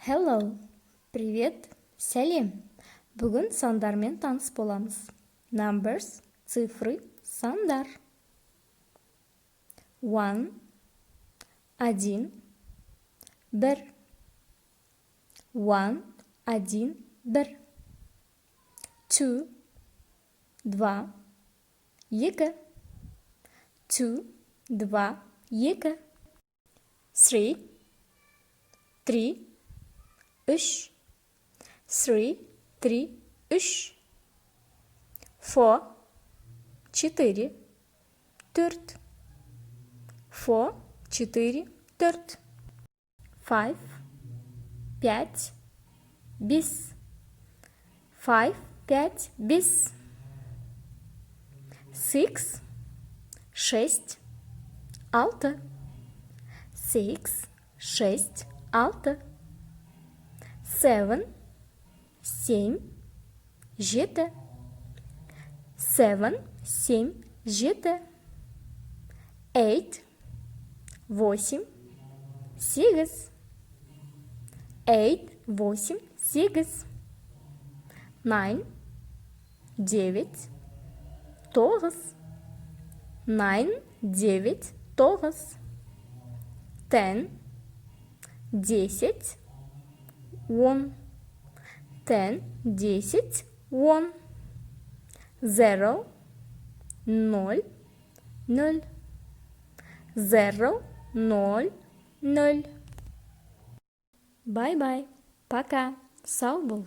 Hello, привет, сәлем. Бүгін сандармен таныс боламыз. Numbers, цифры, сандар. 1, 1, 1. 1, 1, 1. 2, 2, 2. 2, 2, 2. 3, 3, 3. 3, 3, 3. 4, 4, 4. 4, 4, 4. 5, 5, без. 5, 5, без. 6, 6, 6. 6, 6, 6. 7, 7, 7. 7, 7, 7. 8, 8, 6. 8, 8, 6. 9, 9, 10. 9, 9, 10. 10, 10, 1. 10, 10, 1. 0, 0, 0. 0, 0, 0. Бай-бай. Пока. Сау бол.